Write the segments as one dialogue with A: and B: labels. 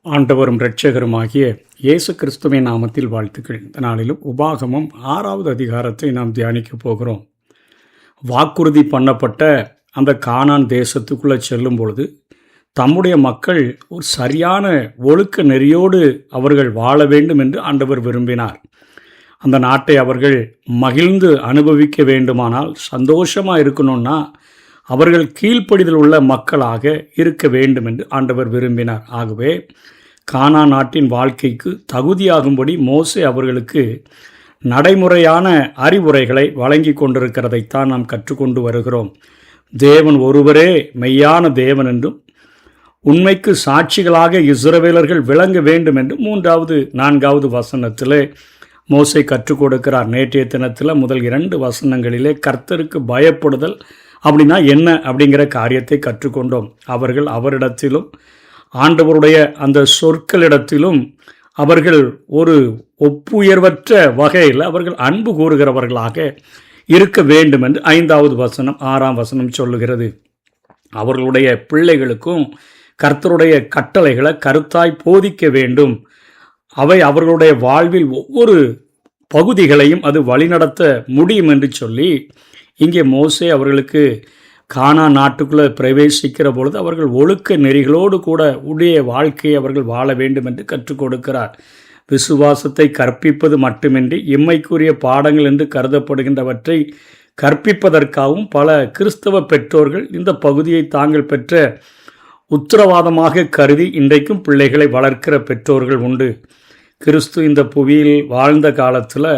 A: ஆண்டவரும் இரட்சகருமாகிய இயேசு கிறிஸ்துவின் நாமத்தில் வாழ்த்துக்கள். இந்த நாளிலும் உபாகமம் 6வது அதிகாரத்தை நாம் தியானிக்க போகிறோம். வாக்குறுதி பண்ணப்பட்ட அந்த கானான் தேசத்துக்குள்ளே செல்லும் பொழுது தம்முடைய மக்கள் ஒரு சரியான ஒழுக்க நெறியோடு அவர்கள் வாழ வேண்டும் என்று ஆண்டவர் விரும்பினார். அந்த நாட்டை அவர்கள் மகிழ்ந்து அனுபவிக்க வேண்டுமானால், சந்தோஷமாக இருக்கணும்னா அவர்கள் கீழ்ப்படிதல் உள்ள மக்களாக இருக்க வேண்டும் என்று ஆண்டவர் விரும்பினார். ஆகவே கானான் நாட்டின் வாழ்க்கைக்கு தகுதியாகும்படி மோசே அவர்களுக்கு நடைமுறையான அறிவுரைகளை வழங்கி கொண்டிருக்கிறதைத்தான் நாம் கற்றுக்கொண்டு வருகிறோம். தேவன் ஒருவரே மெய்யான தேவன் என்றும் உண்மைக்கு சாட்சிகளாக இஸ்ரவேலர்கள் விளங்க வேண்டும் என்று 3வது 4வது வசனத்திலே மோசே கற்றுக் கொடுக்கிறார். நேற்றைய தினத்தில் முதல் 2 வசனங்களிலே கர்த்தருக்கு பயப்படுதல் அப்படின்னா என்ன அப்படிங்கிற காரியத்தை கற்றுக்கொண்டோம். அவர்கள் அவரிடத்திலும் ஆண்டவருடைய அந்த சொற்களிடத்திலும் அவர்கள் ஒரு ஒப்புயர்வற்ற வகையில் அவர்கள் அன்பு கூறுகிறவர்களாக இருக்க வேண்டும் என்று 5வது வசனம் 6ஆம் வசனம் சொல்லுகிறது. அவர்களுடைய பிள்ளைகளுக்கும் கர்த்தருடைய கட்டளைகளை கருத்தாய் போதிக்க வேண்டும். அவை அவர்களுடைய வாழ்வில் ஒவ்வொரு பகுதிகளையும் அது வழிநடத்த முடியும் என்று சொல்லி இங்கே மோசே அவர்களுக்கு கானான் நாட்டுக்குள்ளே பிரவேசிக்கிற பொழுது அவர்கள் ஒழுக்க நெறிகளோடு கூட உடைய வாழ்க்கையை அவர்கள் வாழ வேண்டும் என்று கற்றுக் கொடுக்கிறார். விசுவாசத்தை கற்பிப்பது மட்டுமின்றி இம்மைக்குரிய பாடங்கள் என்று கருதப்படுகின்றவற்றை கற்பிப்பதற்காகவும் பல கிறிஸ்தவ பெற்றோர்கள் இந்த பகுதியை தாங்கள் பெற்ற உத்தரவாதமாக கருதி இன்றைக்கும் பிள்ளைகளை வளர்க்கிற பெற்றோர்கள் உண்டு. கிறிஸ்து இந்த புவியில் வாழ்ந்த காலத்தில்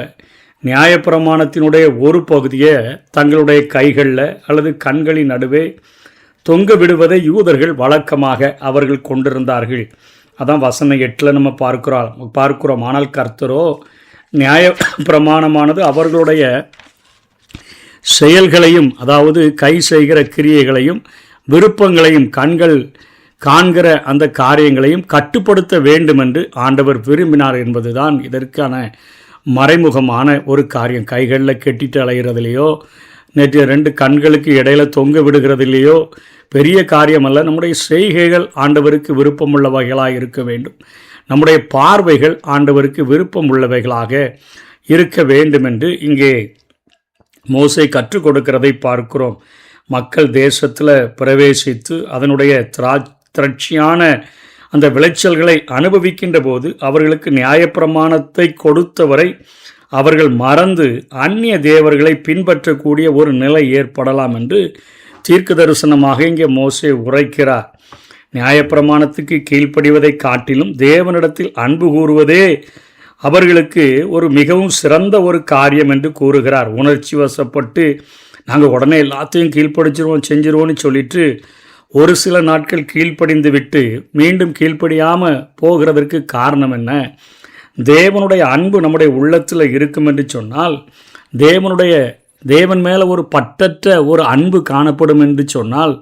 A: நியாயப்பிரமாணத்தினுடைய ஒரு பகுதியை தங்களுடைய கைகளில் அல்லது கண்களின் நடுவே தொங்க விடுவதை யூதர்கள் வழக்கமாக அவர்கள் கொண்டிருந்தார்கள். அதான் வசனம் 8 நம்ம பார்க்கிறோம். ஆனால் கர்த்தரோ நியாய பிரமாணமானது அவர்களுடைய செயல்களையும், அதாவது கை செய்கிற கிரியைகளையும் விருப்பங்களையும் கண்கள் காண்கிற அந்த காரியங்களையும் கட்டுப்படுத்த வேண்டும் என்று ஆண்டவர் விரும்பினார் என்பதுதான் இதற்கான மறைமுகமான ஒரு காரியம். கைகளில் கெட்டிட்டு அலைகிறதுலையோ, நேற்று 2 கண்களுக்கு இடையில தொங்க விடுகிறதில்லையோ பெரிய காரியம் அல்ல. நம்முடைய செய்கைகள் ஆண்டவருக்கு விருப்பம் உள்ளவைகளாக இருக்க வேண்டும். நம்முடைய பார்வைகள் ஆண்டவருக்கு விருப்பம் உள்ளவைகளாக இருக்க வேண்டும் என்று இங்கே மோசே கற்றுக் கொடுக்கிறதை பார்க்கிறோம். மக்கள் தேசத்தில் பிரவேசித்து அதனுடைய திரட்சியான அந்த விளைச்சல்களை அனுபவிக்கின்ற போது அவர்களுக்கு நியாயப்பிரமாணத்தை கொடுத்தவரை அவர்கள் மறந்து அந்நிய தேவர்களை பின்பற்றக்கூடிய ஒரு நிலை ஏற்படலாம் என்று தீர்க்க தரிசனமாக இங்கே மோசே உரைக்கிறார். நியாயப்பிரமாணத்துக்கு கீழ்ப்படிவதை காட்டிலும் தேவனிடத்தில் அன்பு கூறுவதே அவர்களுக்கு ஒரு மிகவும் சிறந்த ஒரு காரியம் என்று கூறுகிறார். உணர்ச்சி வசப்பட்டு நாங்கள் உடனே எல்லாத்தையும் கீழ்ப்படிச்சிருவோம் செஞ்சிருவோன்னு சொல்லிட்டு ஒரு சில நாட்கள் கீழ்ப்படிந்து விட்டு மீண்டும் கீழ்ப்படியாமல் போகிறதற்கு காரணம் என்ன? தேவனுடைய அன்பு நம்முடைய உள்ளத்தில் இருக்கும் என்று சொன்னால், தேவன் மேலே ஒரு பற்றற்ற ஒரு அன்பு காணப்படும் என்று சொன்னால்,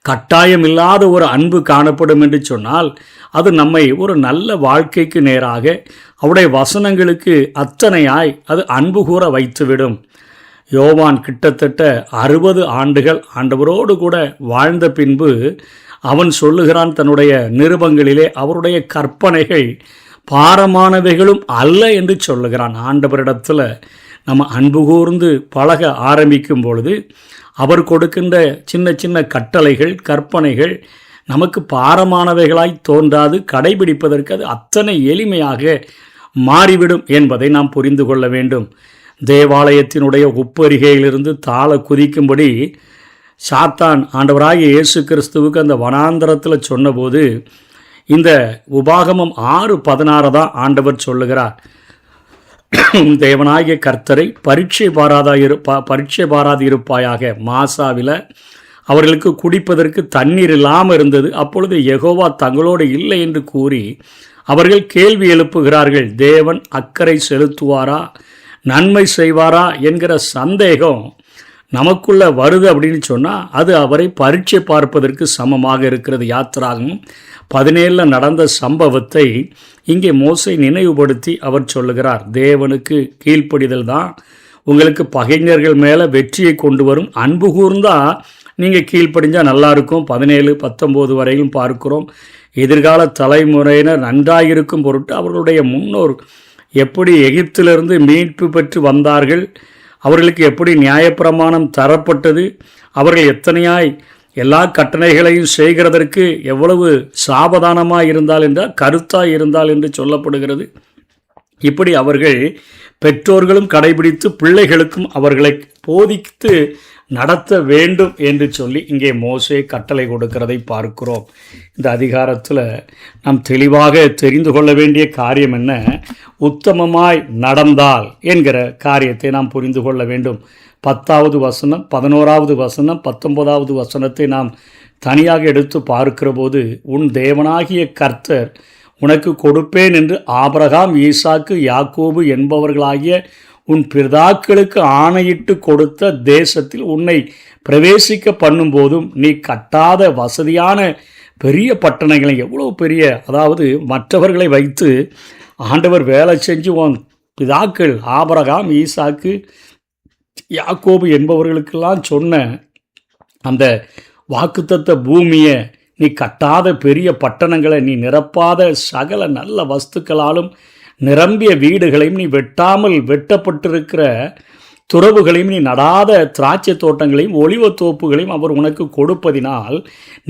A: கட்டாயம் இல்லாத ஒரு அன்பு காணப்படும் என்று சொன்னால், அது நம்மை ஒரு நல்ல வாழ்க்கைக்கு நேராக அவருடைய வசனங்களுக்கு அத்தனையாய் அது அன்பு கூற வைத்துவிடும். யோவான் கிட்டத்தட்ட 60 ஆண்டுகள் ஆண்டவரோடு கூட வாழ்ந்த பின்பு அவன் சொல்லுகிறான் தன்னுடைய நிருபங்களிலே, அவருடைய கற்பனைகள் பாரமானவைகளும் அல்ல என்று சொல்லுகிறான். ஆண்டவரிடத்தில் நம்ம அன்பு கூர்ந்து பழக ஆரம்பிக்கும் பொழுது அவர் கொடுக்கின்ற சின்ன சின்ன கட்டளைகள் கற்பனைகள் நமக்கு பாரமானவைகளாய் தோன்றாது. கடைபிடிப்பதற்கு அது அத்தனை எளிமையாக மாறிவிடும் என்பதை நாம் புரிந்து கொள்ள வேண்டும். தேவாலயத்தினுடைய உப்பரிகையிலிருந்து தாழ குதிக்கும்படி சாத்தான் ஆண்டவராகிய இயேசு கிறிஸ்துவுக்கு அந்த வனாந்தரத்தில் சொன்னபோது இந்த உபாகமம் 6:16 தான் ஆண்டவர் சொல்லுகிறார். தேவனாகிய கர்த்தரை பரீட்சை பாராது இருப்பாயாக. மாசாவில் அவர்களுக்கு குடிப்பதற்கு தண்ணீர் இல்லாமல் இருந்தது. அப்பொழுது யெகோவா தங்களோடு இல்லை என்று கூறி அவர்கள் கேள்வி எழுப்புகிறார்கள். தேவன் அக்கறை செலுத்துவாரா, நன்மை செய்வாரா என்கிற சந்தேகம் நமக்குள்ள வருது அப்படின்னு சொன்னால் அது அவரை பரீட்சை பார்ப்பதற்கு சமமாக இருக்கிறது. யாத்திராகமம் 17 நடந்த சம்பவத்தை இங்கே மோசே நினைவுபடுத்தி அவர் சொல்லுகிறார். தேவனுக்கு கீழ்ப்படிதல் தான் உங்களுக்கு பகைஞர்கள் மேலே வெற்றியை கொண்டு வரும். அன்பு கூர்ந்தா நீங்கள் கீழ்ப்படிஞ்சால் நல்லாயிருக்கும். 17-19 வரையிலும் பார்க்கிறோம். எதிர்கால தலைமுறையினர் நன்றாயிருக்கும் பொருட்டு அவர்களுடைய முன்னோர் எப்படி எகிப்திலிருந்து மீட்பு பெற்று வந்தார்கள், அவர்களுக்கு எப்படி நியாயப்பிரமாணம் தரப்பட்டது, அவர்கள் எத்தனையாய் எல்லா கட்டளைகளையும் செய்கிறதற்கு எவ்வளவு சாவதானமாக இருந்தால் என்றால் கருத்தாய் இருந்தால் என்று சொல்லப்படுகிறது. இப்படி அவர்கள் பெற்றோர்களும் கடைபிடித்து பிள்ளைகளுக்கும் அவர்களை போதித்து நடத்த வேண்டும் என்று சொல்லி இங்கே மோசே கட்டளை கொடுக்கிறதை பார்க்கிறோம். இந்த அதிகாரத்தில் நாம் தெளிவாக தெரிந்து கொள்ள வேண்டிய காரியம் என்ன? உத்தமமாய் நடந்தால் என்கிற காரியத்தை நாம் புரிந்து கொள்ள வேண்டும். 10வது வசனம், 11வது வசனம், 19வது வசனத்தை நாம் தனியாக எடுத்து பார்க்கிற போது, உன் தேவனாகிய கர்த்தர் உனக்கு கொடுப்பேன் என்று ஆபிரகாம், ஈசாக்கு, யாக்கோபு என்பவர்களாகிய உன் பிதாக்களுக்கு ஆணையிட்டு கொடுத்த தேசத்தில் உன்னை பிரவேசிக்க பண்ணும்போதும் நீ கட்டாத வசதியான பெரிய பட்டணங்களை, எவ்வளோ பெரிய, அதாவது மற்றவர்களை வைத்து ஆண்டவர் வேலை செஞ்சு உன் பிதாக்கள் ஆபிரகாம், ஈசாக்கு, யாக்கோபு என்பவர்களுக்கெல்லாம் சொன்ன அந்த வாக்குத்தத்த பூமியை, நீ கட்டாத பெரிய பட்டணங்களை, நீ நிரப்பாத சகல நல்ல வஸ்துக்களாலும் நிரம்பிய வீடுகளையும், நீ வெட்டாமல் வெட்டப்பட்டிருக்கிற துறவுகளையும், நீ நடாத திராட்சை தோட்டங்களையும் ஒலிவத்தோப்புகளையும் அவர் உனக்கு கொடுப்பதினால்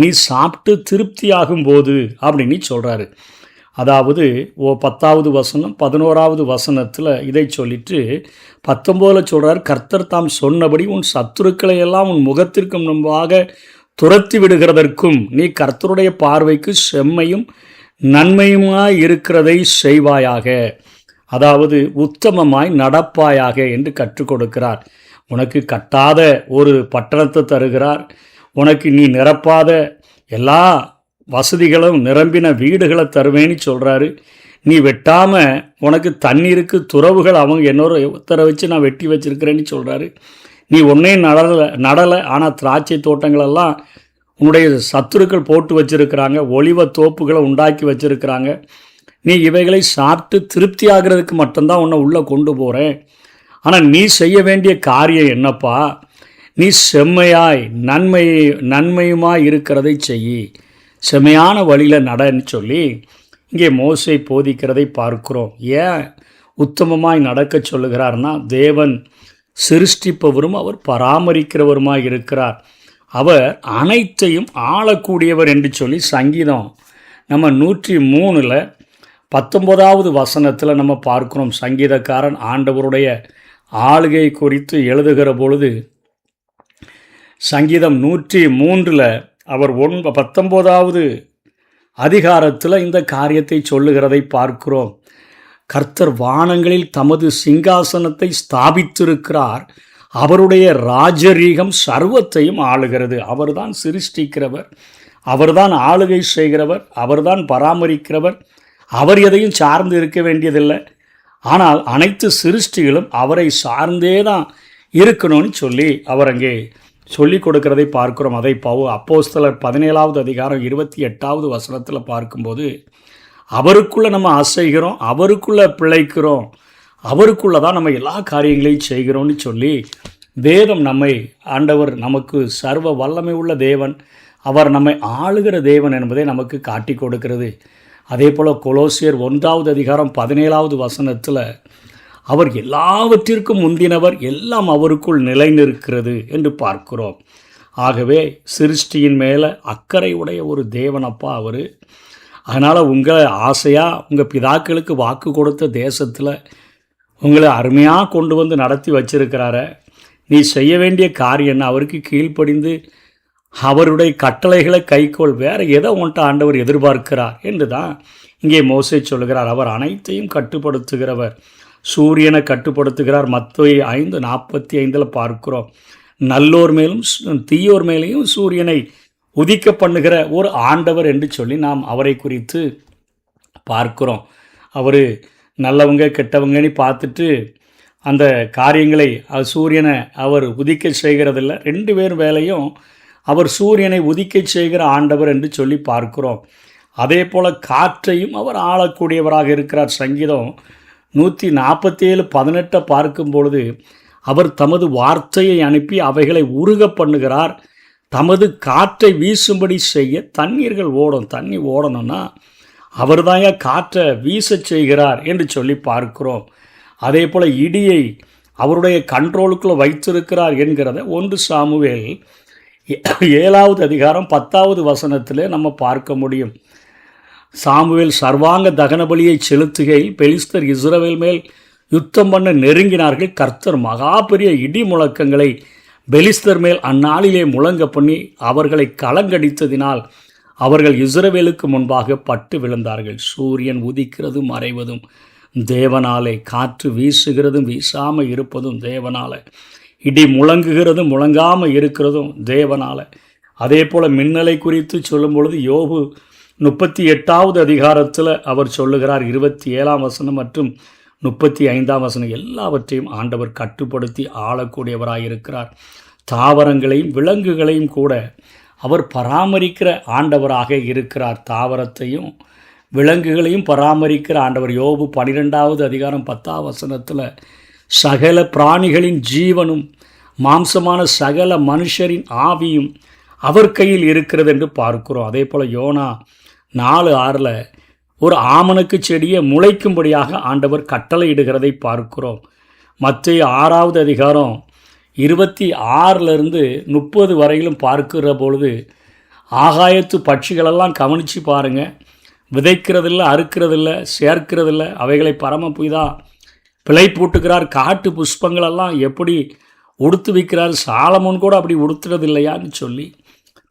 A: நீ சாப்பிட்டு திருப்தியாகும் போது அப்படின்னு சொல்கிறாரு. அதாவது 10வது வசனம் 11வது வசனத்தில் இதை சொல்லிட்டு 19 சொல்கிறார், கர்த்தர் தாம் சொன்னபடி உன் சத்துருக்களை எல்லாம் உன் முகத்திற்கு முன்பாக துரத்தி விடுகிறதற்கும் நீ கர்த்தருடைய பார்வைக்கு செம்மையும் நன்மையுமாய் இருக்கிறதை செய்வாயாக, அதாவது உத்தமமாய் நடப்பாயாக என்று கற்றுக் கொடுக்கிறார். உனக்கு கட்டாத ஒரு பட்டணத்தை தருகிறார். உனக்கு நீ நிரப்பாத எல்லா வசதிகளும் நிரம்பின வீடுகளை தருவேன்னு சொல்கிறாரு. நீ வெட்டாமல் உனக்கு தண்ணீருக்கு துறவுகள் அவங்க என்னோட உத்தர வச்சு நான் வெட்டி வச்சிருக்கிறேன்னு சொல்கிறாரு. நீ ஒன்றையும் நடலை, ஆனால் திராட்சை தோட்டங்களெல்லாம் உன்னுடைய சத்துருக்கள் போட்டு வச்சுருக்கிறாங்க, ஒலிவ தோப்புகளை உண்டாக்கி வச்சுருக்கிறாங்க. நீ இவைகளை சாப்பிட்டு திருப்தி ஆகிறதுக்கு மட்டும்தான் உன்னை உள்ளே கொண்டு போகிறேன். ஆனால் நீ செய்ய வேண்டிய காரியம் என்னப்பா? நீ செம்மையாய் நன்மையுமாய் இருக்கிறதை செய், செம்மையான வழியில் நடன்னு சொல்லி இங்கே மோசே போதிக்கிறதை பார்க்கிறோம். ஏன் உத்தமமாய் நடக்க சொல்லுகிறார்னா, தேவன் சிருஷ்டிப்பவரும் அவர் பராமரிக்கிறவருமாய் இருக்கிறார். அவர் அனைத்தையும் ஆளக்கூடியவர் என்று சொல்லி சங்கீதம் நம்ம 103 19வது வசனத்தில் நம்ம பார்க்கிறோம். சங்கீதக்காரன் ஆண்டவருடைய ஆளுகை குறித்து எழுதுகிற பொழுது சங்கீதம் 103 அவர் 19வது அதிகாரத்தில் இந்த காரியத்தை சொல்லுகிறதை பார்க்கிறோம். கர்த்தர் வானங்களில் தமது சிங்காசனத்தை ஸ்தாபித்திருக்கிறார், அவருடைய ராஜரீகம் சர்வத்தையும் ஆளுகிறது. அவர்தான் சிருஷ்டிக்கிறவர், அவர்தான் ஆளுகை செய்கிறவர், அவர்தான் பராமரிக்கிறவர். அவர் எதையும் சார்ந்து இருக்க வேண்டியதில்லை. ஆனால் அனைத்து சிருஷ்டிகளும் அவரை சார்ந்தே தான் இருக்கணும்னு சொல்லி அவர் அங்கே சொல்லிக் கொடுக்கிறதை பார்க்கிறோம். அதை அப்போஸ்தலர் 17வது அதிகாரம் 28வது வசனத்தில் பார்க்கும்போது, அவருக்குள்ளே நம்ம அசைகிறோம், அவருக்குள்ளே பிழைக்கிறோம், அவருக்குள்ளே தான் நம்ம எல்லா காரியங்களையும் செய்கிறோம்னு சொல்லி வேதம் நம்மை, ஆண்டவர் நமக்கு சர்வ வல்லமை உள்ள தேவன், அவர் நம்மை ஆளுகிற தேவன் என்பதை நமக்கு காட்டி கொடுக்கிறது. அதே போல் கொலோசியர் 1வது அதிகாரம் 17வது வசனத்தில் அவர் எல்லாவற்றிற்கும் முந்தினவர், எல்லாம் அவருக்குள் நிலை நிற்கிறது என்று பார்க்கிறோம். ஆகவே சிருஷ்டியின் மேலே அக்கறை உடைய ஒரு தேவனப்பா அவர். அதனால் உங்களை ஆசையாக உங்கள் பிதாக்களுக்கு வாக்கு கொடுத்த தேசத்தில் உங்களை அருமையாக கொண்டு வந்து நடத்தி வச்சிருக்கிறார. நீ செய்ய வேண்டிய காரியம் என்ன? அவருக்கு கீழ்ப்படிந்து அவருடைய கட்டளைகளை கைக்கோள், வேறு எதை உன்ட்ட ஆண்டவர் எதிர்பார்க்கிறார் என்று தான் இங்கே மோசே சொல்லுகிறார். அவர் அனைத்தையும் கட்டுப்படுத்துகிறவர், சூரியனை கட்டுப்படுத்துகிறார். மத்தேயு 5:45 பார்க்கிறோம். நல்லோர் மேலும் தீயோர் மேலேயும் சூரியனை உதிக்க பண்ணுகிற ஒரு ஆண்டவர் என்று சொல்லி நாம் அவரை குறித்து பார்க்கிறோம். அவர் நல்லவங்க கெட்டவங்கன்னு பார்த்துட்டு அந்த காரியங்களை சூரியனை அவர் உதிக்க செய்கிறதில்ல. 2 பேர் வேலையும் அவர் சூரியனை உதிக்க செய்கிற ஆண்டவர் என்று சொல்லி பார்க்கிறோம். அதே போல் காற்றையும் அவர் ஆளக்கூடியவராக இருக்கிறார். சங்கீதம் 147:18 பார்க்கும் பொழுது, அவர் தமது வார்த்தையை அனுப்பி அவைகளை உருக பண்ணுகிறார், தமது காற்றை வீசும்படி செய்ய தண்ணீர்கள் ஓடும். தண்ணி ஓடணும்னா அவர் தான் காற்றை வீசச் செய்கிறார் என்று சொல்லி பார்க்கிறோம். அதே போல் இடியை அவருடைய கண்ட்ரோலுக்குள்ளே வைத்திருக்கிறார் என்கிறத 1 சாமுவேல் 7வது அதிகாரம் 10வது வசனத்தில் நம்ம பார்க்க முடியும். சாமுவேல் சர்வாங்க தகன பலியை செலுத்துகையில் பெலிஸ்தர் இஸ்ரவேல் மேல் யுத்தம் பண்ண நெருங்கினார்கள். கர்த்தர் மகா பெரிய இடி முழக்கங்களை பெலிஸ்தர் மேல் அந்நாளிலே முழங்க பண்ணி அவர்களை கலங்கடித்ததினால் அவர்கள் இஸ்ரவேலுக்கு முன்பாக பட்டு விழுந்தார்கள். சூரியன் உதிக்கிறதும் மறைவதும் தேவனாலே, காற்று வீசுகிறதும் வீசாமல் இருப்பதும் தேவனால, இடி முழங்குகிறதும் முழங்காமல் இருக்கிறதும் தேவனால. அதே போல் மின்னலை குறித்து சொல்லும் பொழுது யோபு 38வது அதிகாரத்தில் அவர் சொல்லுகிறார், 27ஆம் வசனம் மற்றும் 35ஆம் வசனம், எல்லாவற்றையும் ஆண்டவர் கட்டுப்படுத்தி ஆளக்கூடியவராயிருக்கிறார். தாவரங்களையும் விலங்குகளையும் கூட அவர் பராமரிக்கிற ஆண்டவராக இருக்கிறார். தாவரத்தையும் விலங்குகளையும் பராமரிக்கிற ஆண்டவர். யோபு 12வது அதிகாரம் 10ஆம் வசனத்தில் சகல பிராணிகளின் ஜீவனும் மாம்சமான சகல மனுஷரின் ஆவியும் அவர் கையில் இருக்கிறது என்று பார்க்கிறோம். அதே போல் யோனா 4:6 ஒரு ஆமணக்கு செடியை முளைக்கும்படியாக ஆண்டவர் கட்டளையிடுகிறதை பார்க்கிறோம். மத்தேயு 6வது அதிகாரம் 26 30 வரையிலும் பார்க்கிற பொழுது ஆகாயத்து பட்சிகளெல்லாம் கவனித்து பாருங்கள். விதைக்கிறதில்ல, அறுக்கிறதில்ல, சேர்க்கிறதில்ல, அவைகளை பரமபிதா பிழை பூட்டுகிறார். காட்டு புஷ்பங்களெல்லாம் எப்படி உடுத்து வைக்கிறார், சாலமோன் கூட அப்படி உடுத்துறது இல்லையான்னு சொல்லி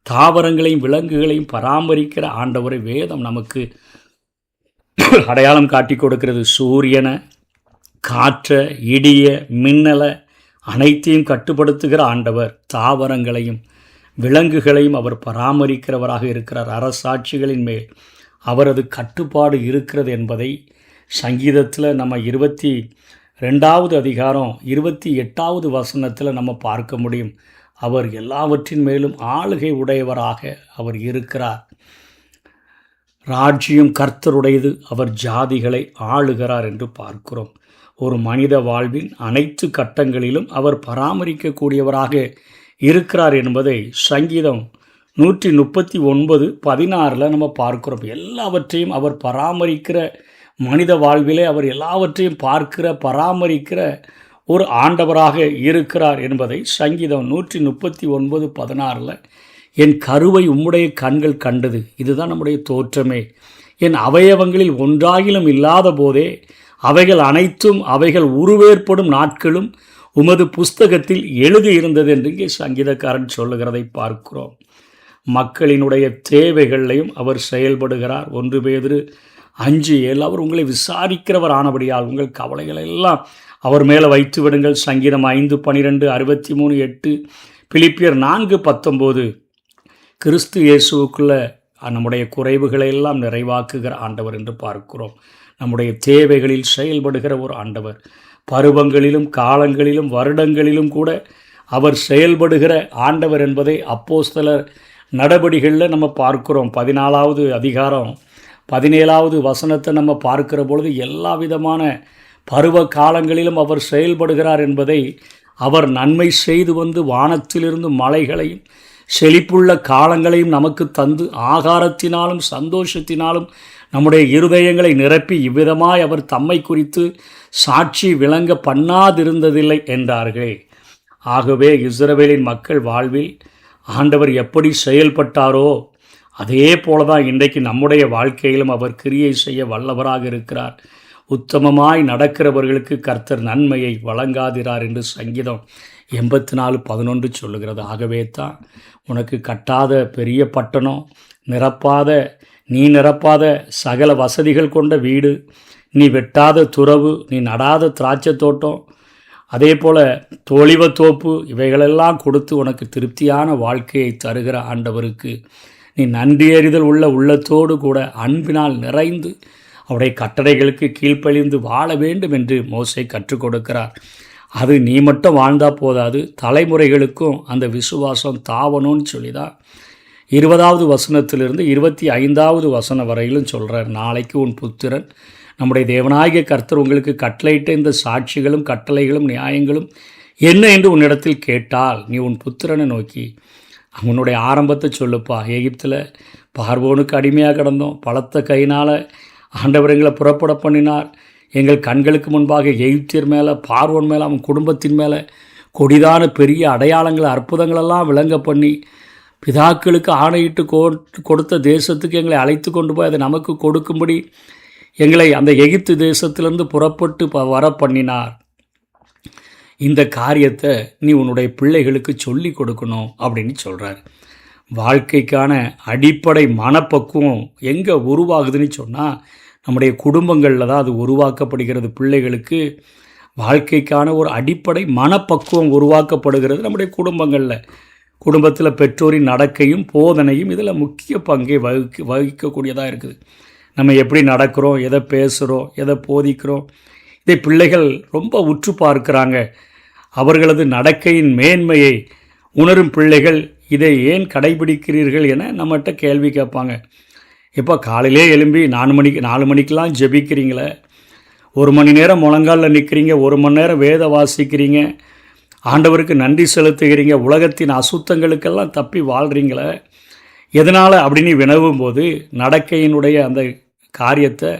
A: தாவரங்களையும் விலங்குகளையும் பராமரிக்கிற ஆண்டவரை வேதம் நமக்கு அடையாளம் காட்டி கொடுக்கிறது. சூரியனை, காற்றை, இடிய, மின்னலை அனைத்தையும் கட்டுப்படுத்துகிற ஆண்டவர். தாவரங்களையும் விலங்குகளையும் அவர் பராமரிக்கிறவராக இருக்கிறார். அரசாட்சிகளின் மேல் அவரது கட்டுப்பாடு இருக்கிறது என்பதை சங்கீதத்தில் நம்ம 22வது அதிகாரம் 28வது வசனத்தில் நம்ம பார்க்க முடியும். அவர் எல்லாவற்றின் மேலும் ஆளுகை உடையவராக அவர் இருக்கிறார். ராஜ்யம் கர்த்தருடையது, அவர் ஜாதிகளை ஆளுகிறார் என்று பார்க்கிறோம். ஒரு மனித வாழ்வின் அனைத்து கட்டங்களிலும் அவர் பராமரிக்கக்கூடியவராக இருக்கிறார் என்பதை சங்கீதம் 139:16 நம்ம பார்க்கிறோம். எல்லாவற்றையும் அவர் பராமரிக்கிற, மனித வாழ்விலே அவர் எல்லாவற்றையும் பார்க்கிற, பராமரிக்கிற ஒரு ஆண்டவராக இருக்கிறார் என்பதை சங்கீதம் 139:16 என் கருவை உம்முடைய கண்கள் கண்டது, இதுதான் நம்முடைய தோற்றமே, என் அவயவங்களில் ஒன்றாகிலும் இல்லாத போதே அவைகள் அனைத்தும் அவைகள் உருவேற்படும் நாட்களும் உமது புஸ்தகத்தில் எழுதியிருந்தது என்று இங்கே சங்கீதக்காரன் சொல்லுகிறதை பார்க்கிறோம். மக்களினுடைய தேவைகளையும் அவர் செயல்படுகிறார். 1 பேதுரு 5:7 அவர் உங்களை விசாரிக்கிறவர் ஆனபடியால் உங்கள் கவலைகளை எல்லாம் அவர் மேலே வைத்து விடுங்கள். சங்கீதம் 5:12, 63:8, பிலிப்பியர் 4:19 கிறிஸ்து இயேசுவுக்குள்ள நம்முடைய குறைவுகளை எல்லாம் நிறைவாக்குகிற ஆண்டவர் என்று பார்க்கிறோம். நம்முடைய தேவைகளில் செயல்படுகிற ஒரு ஆண்டவர். பருவங்களிலும் காலங்களிலும் வருடங்களிலும் கூட அவர் செயல்படுகிற ஆண்டவர் என்பதை அப்போஸ்தலர் நடபடிகளில் நம்ம பார்க்கிறோம். 14வது அதிகாரம் 17வது வசனத்தை நம்ம பார்க்கிற பொழுது எல்லா விதமான பருவ காலங்களிலும் அவர் செயல்படுகிறார் என்பதை, அவர் நன்மை செய்து வந்து வானத்திலிருந்து மலைகளையும் செழிப்புள்ள காலங்களையும் நமக்கு தந்து ஆகாரத்தினாலும் சந்தோஷத்தினாலும் நம்முடைய இருதயங்களை நிரப்பி இவ்விதமாய் அவர் தம்மை குறித்து சாட்சி விளங்க பண்ணாதிருந்ததில்லை என்றார்கள். ஆகவே இஸ்ரவேலின் மக்கள் வாழ்வில் ஆண்டவர் எப்படி செயல்பட்டாரோ அதே போலதான் இன்றைக்கு நம்முடைய வாழ்க்கையிலும் அவர் கிரியை செய்ய வல்லவராக இருக்கிறார். உத்தமமாய் நடக்கிறவர்களுக்கு கர்த்தர் நன்மையை வழங்காதிரார் என்று சங்கீதம் 84:11 சொல்லுகிறது. ஆகவே தான் உனக்கு கட்டாத பெரிய பட்டணம், நீ நிரப்பாத சகல வசதிகள் கொண்ட வீடு, நீ வெட்டாத துறவு, நீ நடாத திராட்சை தோட்டம், அதே போல் தோப்பு, இவைகளெல்லாம் கொடுத்து உனக்கு திருப்தியான வாழ்க்கையை தருகிற ஆண்டவருக்கு நீ நன்றியறிதல் உள்ள உள்ளத்தோடு கூட அன்பினால் நிறைந்து அவருடைய கட்டளைகளுக்கு கீழ்ப்பழிந்து வாழ வேண்டும் என்று மோசே கற்றுக் கொடுக்கிறார். அது நீ மட்டும் வாழ்ந்தால் போதாது, தலைமுறைகளுக்கும் அந்த விசுவாசம் தாவணும்னு சொல்லி தான் 20வது வசனத்திலிருந்து 25வது வசனம் வரையிலும் சொல்கிறார். நாளைக்கு உன் புத்திரன் நம்முடைய தேவனாகிய கர்த்தர் உங்களுக்கு கட்டளையிட்ட இந்த சாட்சிகளும் கட்டளைகளும் நியாயங்களும் என்ன என்று உன்னிடத்தில் கேட்டால், நீ உன் புத்திரனை நோக்கி அவனுடைய ஆரம்பத்தை சொல்லுப்பா. எகிப்தில் பார்வோனுக்கு அடிமையாக கிடந்தோம், பலத்த கையினால் ஆண்டவர் எங்களை புறப்பட பண்ணினார். எங்கள் கண்களுக்கு முன்பாக எகிப்தியர் மேலே, பார்வோன் மேலே, அவன் குடும்பத்தின் மேலே கொடிதான பெரிய அடையாளங்களை, அற்புதங்களெல்லாம் விளங்க பண்ணி பிதாக்களுக்கு ஆணையிட்டு கொடுத்த தேசத்துக்கு எங்களை அழைத்து கொண்டு போய் அதை நமக்கு கொடுக்கும்படி எங்களை அந்த எகிப்து தேசத்திலிருந்து புறப்பட்டு வர பண்ணினார். இந்த காரியத்தை நீ உன்னுடைய பிள்ளைகளுக்கு சொல்லி கொடுக்கணும் அப்படின்னு சொல்கிறார். வாழ்க்கைக்கான அடிப்படை மனப்பக்குவம் எங்கே உருவாகுதுன்னு சொன்னால் நம்முடைய குடும்பங்களில் தான் அது உருவாக்கப்படுகிறது. பிள்ளைகளுக்கு வாழ்க்கைக்கான ஒரு அடிப்படை மனப்பக்குவம் உருவாக்கப்படுகிறது நம்முடைய குடும்பங்களில். குடும்பத்தில் பெற்றோரின் நடக்கையும் போதனையும் இதில் முக்கிய பங்கை வகிக்கக்கூடியதாக இருக்குது. நம்ம எப்படி நடக்கிறோம், எதை பேசுகிறோம், எதை போதிக்கிறோம், இதை பிள்ளைகள் ரொம்ப உற்று பார்க்குறாங்க. அவர்களது நடக்கையின் மேன்மையை உணரும் பிள்ளைகள் இதை ஏன் கடைபிடிக்கிறீர்கள் என நம்மகிட்ட கேள்வி கேட்பாங்க. இப்போ காலையிலே எழும்பி 4 மணிக்கெலாம் ஜெபிக்கிறீங்களே, 1 மணி நேரம் முழங்காலில் நிற்கிறீங்க, 1 மணி நேரம் வேத வாசிக்கிறீங்க, ஆண்டவருக்கு நன்றி செலுத்துகிறீங்க, உலகத்தின் அசுத்தங்களுக்கெல்லாம் தப்பி வாழ்கிறீங்களே, எதனால் அப்படின்னு வினவும் போது நடக்கையினுடைய அந்த காரியத்தை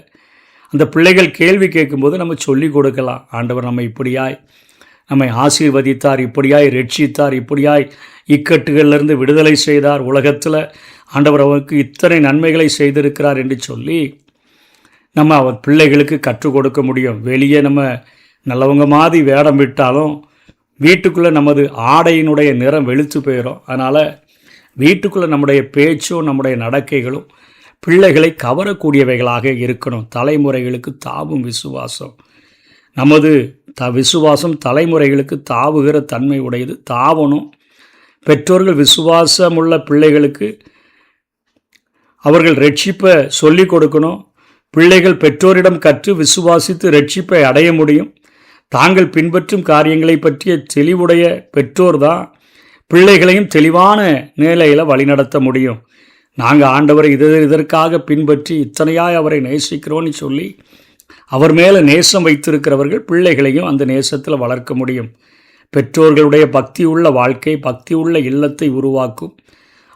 A: அந்த பிள்ளைகள் கேள்வி கேட்கும்போது நம்ம சொல்லி கொடுக்கலாம். ஆண்டவர் நம்மை ஆசீர்வதித்தார், இப்படியாய் ரட்சித்தார், இப்படியாய் இக்கட்டுகளிலிருந்து விடுதலை செய்தார், உலகத்தில் ஆண்டவர் அவருக்கு இத்தனை நன்மைகளை செய்திருக்கிறார் என்று சொல்லி நம்ம அவர் பிள்ளைகளுக்கு கற்றுக் கொடுக்க முடியும். வெளியே நம்ம நல்லவங்க மாதிரி வேடம் விட்டாலும் வீட்டுக்குள்ளே நமது ஆடையினுடைய நிறம் வெளுத்து போயிடும். அதனால் வீட்டுக்குள்ளே நம்முடைய பேச்சும் நம்முடைய நடக்கைகளும் பிள்ளைகளை கவரக்கூடியவைகளாக இருக்கணும். தலைமுறைகளுக்கு தாவும் விசுவாசம், நமது விசுவாசம் தலைமுறைகளுக்கு தாவுகிற தன்மை உடையது, தாவணும். பெற்றோர்கள் விசுவாசமுள்ள பிள்ளைகளுக்கு அவர்கள் ரட்சிப்பை சொல்லிக் கொடுக்கணும். பிள்ளைகள் பெற்றோரிடம் கற்று விசுவாசித்து ரட்சிப்பை அடைய முடியும். தாங்கள் பின்பற்றும் காரியங்களை பற்றிய தெளிவுடைய பெற்றோர் தான் பிள்ளைகளையும் தெளிவான நிலையில் வழிநடத்த முடியும். நாங்கள் ஆண்டவரை இதற்காக பின்பற்றி இத்தனையாய் அவரை நேசிக்கிறோன்னு சொல்லி அவர் மேலே நேசம் வைத்திருக்கிறவர்கள் பிள்ளைகளையும் அந்த நேசத்தில் வளர்க்க முடியும். பெற்றோர்களுடைய பக்தி உள்ள வாழ்க்கை பக்தி உள்ள இல்லத்தை உருவாக்கும்.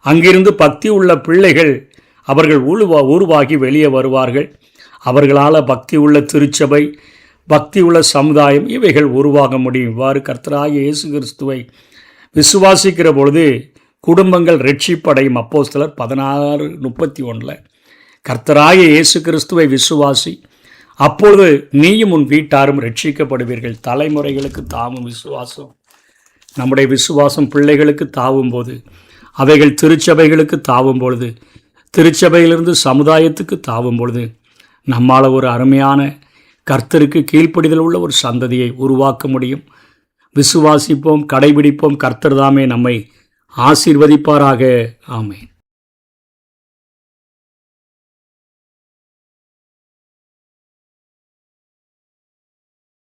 A: அங்கிருந்து பக்தி உள்ள பிள்ளைகள் அவர்கள் உருவாகி வெளியே வருவார்கள். அவர்களால் பக்தி உள்ள திருச்சபை, பக்தி உள்ள சமுதாயம் இவைகள் உருவாக முடியும். இவ்வாறு கர்த்தராகிய இயேசு கிறிஸ்துவை விசுவாசிக்கிற பொழுது குடும்பங்கள் ரட்சிப்படையும். அப்போஸ்தலர் 16:31 கர்த்தராகிய இயேசு கிறிஸ்துவை விசுவாசி, அப்பொழுது நீயும் உன் வீட்டாரும் ரட்சிக்கப்படுவீர்கள். தலைமுறைகளுக்கு தாவும் விசுவாசம். நம்முடைய விசுவாசம் பிள்ளைகளுக்கு தாவும் போது, அவைகள் திருச்சபைகளுக்கு தாவும் பொழுது, திருச்சபையிலிருந்து சமுதாயத்துக்கு தாவும் பொழுது நம்மால் ஒரு அருமையான கர்த்தருக்கு கீழ்ப்படிதல் உள்ள ஒரு சந்ததியை உருவாக்க முடியும். விசுவாசிப்போம், கடைபிடிப்போம். கர்த்தர் தாமே நம்மை ஆசீர்வதிப்பாராக. ஆமென்.